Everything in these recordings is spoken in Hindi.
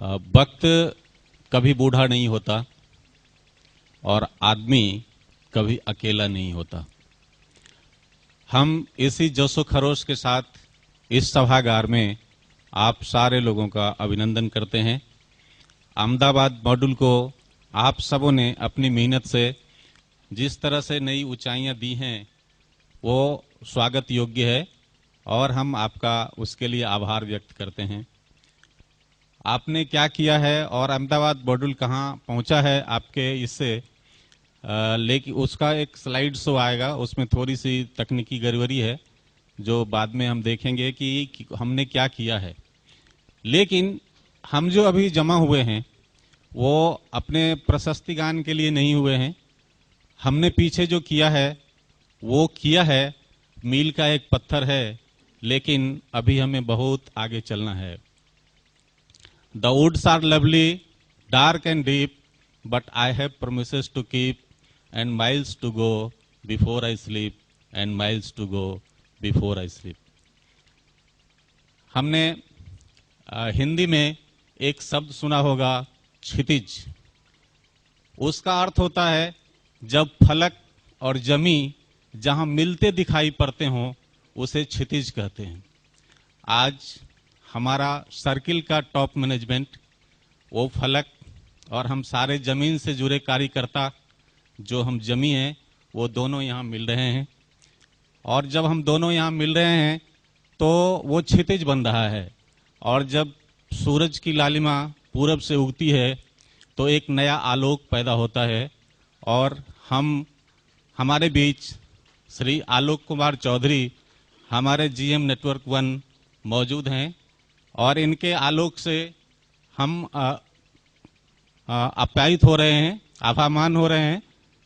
वक्त कभी बूढ़ा नहीं होता और आदमी कभी अकेला नहीं होता। हम इसी जोशो खरोश के साथ इस सभागार में आप सारे लोगों का अभिनंदन करते हैं। अहमदाबाद मॉड्यूल को आप सबों ने अपनी मेहनत से जिस तरह से नई ऊंचाइयां दी हैं वो स्वागत योग्य है और हम आपका उसके लिए आभार व्यक्त करते हैं। आपने क्या किया है और अहमदाबाद मॉड्यूल कहाँ पहुंचा है आपके इससे लेकिन उसका एक स्लाइड शो आएगा, उसमें थोड़ी सी तकनीकी गड़बड़ी है जो बाद में हम देखेंगे कि हमने क्या किया है। लेकिन हम जो अभी जमा हुए हैं वो अपने प्रशस्ति गान के लिए नहीं हुए हैं। हमने पीछे जो किया है वो किया है, मील का एक पत्थर है, लेकिन अभी हमें बहुत आगे चलना है। The woods are lovely, dark and deep, but I have promises to keep, and miles to go before I sleep, and miles to go before I sleep. हमने हिंदी में एक शब्द सुना होगा, क्षितिज। उसका अर्थ होता है जब फलक और जमी जहां मिलते दिखाई पड़ते हों उसे क्षितिज कहते हैं। आज हमारा सर्किल का टॉप मैनेजमेंट, वो फलक और हम सारे जमीन से जुड़े कार्यकर्ता जो हम जमी हैं वो दोनों यहाँ मिल रहे हैं। और जब हम दोनों यहाँ मिल रहे हैं तो वो क्षितिज बन रहा है। और जब सूरज की लालिमा पूरब से उगती है तो एक नया आलोक पैदा होता है। और हमारे बीच श्री आलोक कुमार चौधरी हमारे जीएम नेटवर्क 1 मौजूद हैं और इनके आलोक से हम आप्यायित हो रहे हैं, आभामान हो रहे हैं।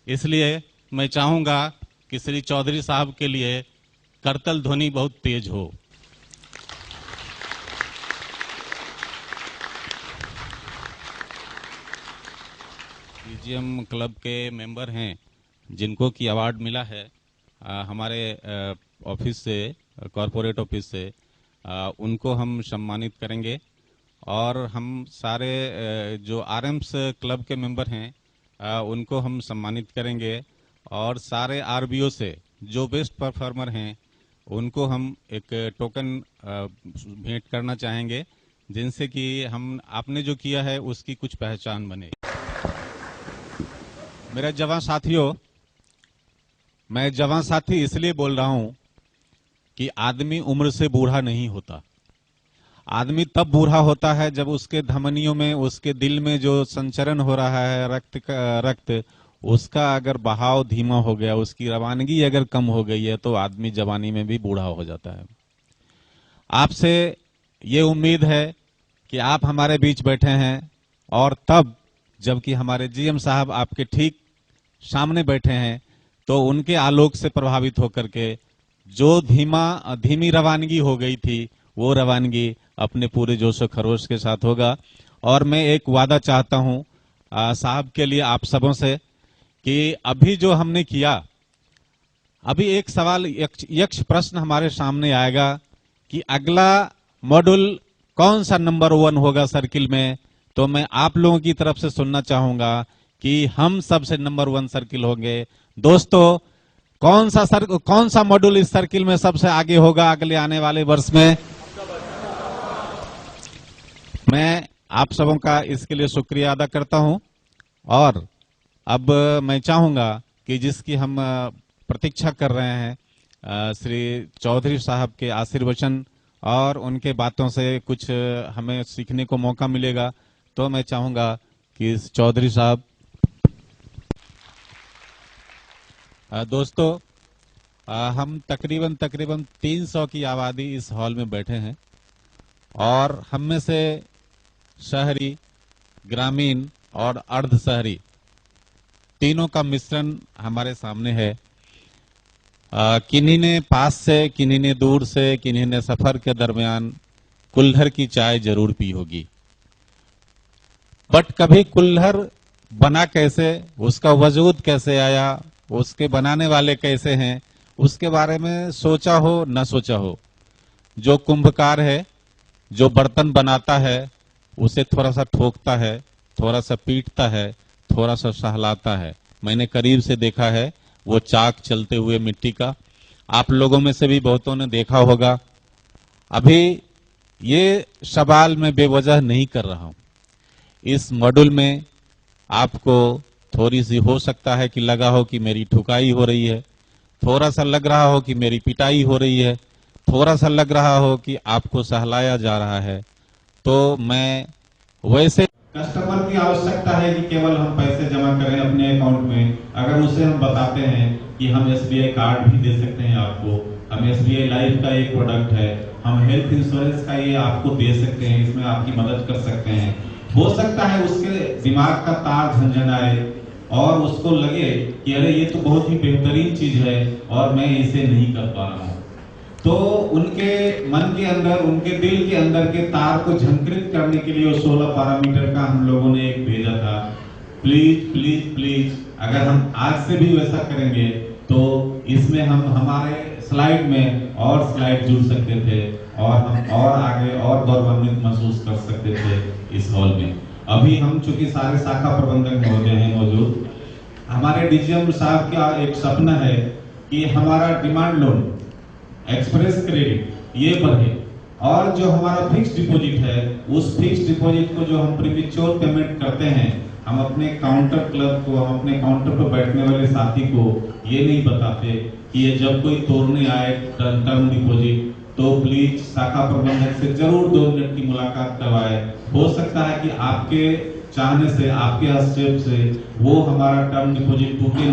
इसलिए मैं चाहूंगा कि श्री चौधरी साहब के लिए करतल ध्वनि बहुत तेज हो। जीएम क्लब के मेंबर हैं जिनको की अवार्ड मिला है हमारे ऑफिस से, कॉरपोरेट ऑफिस से, उनको हम सम्मानित करेंगे। और हम सारे जो आरएम्स क्लब के मेंबर हैं उनको हम सम्मानित करेंगे। और सारे आरबीओ से जो बेस्ट परफॉर्मर हैं उनको हम एक टोकन भेंट करना चाहेंगे, जिनसे कि हम आपने जो किया है उसकी कुछ पहचान बने। मेरे जवान साथियों, मैं जवान साथी इसलिए बोल रहा हूं कि आदमी उम्र से बूढ़ा नहीं होता। आदमी तब बूढ़ा होता है जब उसके धमनियों में, उसके दिल में जो संचरण हो रहा है रक्त उसका अगर बहाव धीमा हो गया, उसकी रवानगी अगर कम हो गई है तो आदमी जवानी में भी बूढ़ा हो जाता है। आपसे ये उम्मीद है कि आप हमारे बीच बैठे हैं और तब जबकि हमारे जीएम साहब आपके ठीक सामने बैठे हैं तो उनके आलोक से प्रभावित होकर के जो धीमी रवानगी हो गई थी वो रवानगी अपने पूरे जोशो खरोश के साथ होगा। और मैं एक वादा चाहता हूं साहब के लिए, आप सबों से, कि अभी जो हमने किया, अभी एक सवाल, यक्ष प्रश्न हमारे सामने आएगा कि अगला मॉड्यूल कौन सा नंबर 1 होगा सर्किल में। तो मैं आप लोगों की तरफ से सुनना चाहूंगा कि हम सबसे नंबर 1 सर्किल होंगे। दोस्तों, कौन सा मॉड्यूल इस सर्किल में सबसे आगे होगा अगले आने वाले वर्ष में? मैं आप सबों का इसके लिए शुक्रिया अदा करता हूं। और अब मैं चाहूंगा कि जिसकी हम प्रतीक्षा कर रहे हैं, श्री चौधरी साहब के आशीर्वचन और उनके बातों से कुछ हमें सीखने को मौका मिलेगा, तो मैं चाहूंगा कि चौधरी साहब। दोस्तों, हम तकरीबन 300 की आबादी इस हॉल में बैठे हैं और हम में से शहरी, ग्रामीण और अर्ध शहरी तीनों का मिश्रण हमारे सामने है। किन्हीं ने पास से, किन्हीं ने दूर से, किन्हीं ने सफर के दरमियान कुल्हड़ की चाय जरूर पी होगी, बट कभी कुल्हड़ बना कैसे, उसका वजूद कैसे आया, उसके बनाने वाले कैसे हैं, उसके बारे में सोचा हो न सोचा हो। जो कुंभकार है, जो बर्तन बनाता है, उसे थोड़ा सा ठोकता है, थोड़ा सा पीटता है, थोड़ा सा सहलाता है। मैंने करीब से देखा है वो चाक चलते हुए मिट्टी का। आप लोगों में से भी बहुतों ने देखा होगा। अभी ये सवाल मैं बेवजह नहीं कर रहा हूं। इस मॉड्यूल में आपको थोड़ी सी हो सकता है कि लगा हो कि मेरी ठुकाई हो रही है, थोड़ा सा लग रहा हो कि मेरी पिटाई हो रही है, थोड़ा सा लग रहा हो कि आपको सहलाया जा रहा है। तो मैं वैसे कस्टमर की आवश्यकता है कि केवल हम पैसे जमा करें अपने अकाउंट में। अगर उसे हम बताते हैं कि हम एसबीआई कार्ड भी दे सकते हैं आपको, हम एसबीआई लाइफ का एक प्रोडक्ट है, हम हेल्थ इंश्योरेंस का ये आपको दे सकते हैं, इसमें आपकी मदद कर सकते हैं, हो सकता है उसके दिमाग का तार झंझनाए और उसको लगे कि अरे ये तो बहुत ही बेहतरीन चीज है और मैं इसे नहीं कर पा रहा हूँ। तो उनके मन के अंदर, उनके दिल के अंदर के तार को झंकृत करने के लिए 16 पैरामीटर का हम लोगों ने एक भेजा था। प्लीज प्लीज प्लीज, अगर हम आज से भी वैसा करेंगे तो इसमें हम हमारे स्लाइड में और स्लाइड जुड़ सकते थे और हम और आगे और गौरवान्वित महसूस कर सकते थे इस हॉल में। अभी हम चूंकि सारे शाखा प्रबंधक महोदय हैं मौजूद, हमारे डीजीएम साहब का एक सपना है कि हमारा डिमांड लोन, एक्सप्रेस क्रेडिट ये बढ़े और जो हमारा फिक्स डिपॉजिट है उस फिक्स डिपॉजिट को जो हम प्रीमेच्योर पेमेंट करते हैं, हम अपने काउंटर क्लर्क को, हम अपने काउंटर पर बैठने वाले साथी को ये नहीं बताते कि ये जब कोई तोड़ने आए टर्म डिपॉजिट तो प्लीज शाखा प्रबंधक से जरूर 2 मिनट की मुलाकात करवाए। हो सकता है कि आपके चाहने से, आपके हस्तक्षेप से वो हमारा टर्म डिपॉजिट टूटे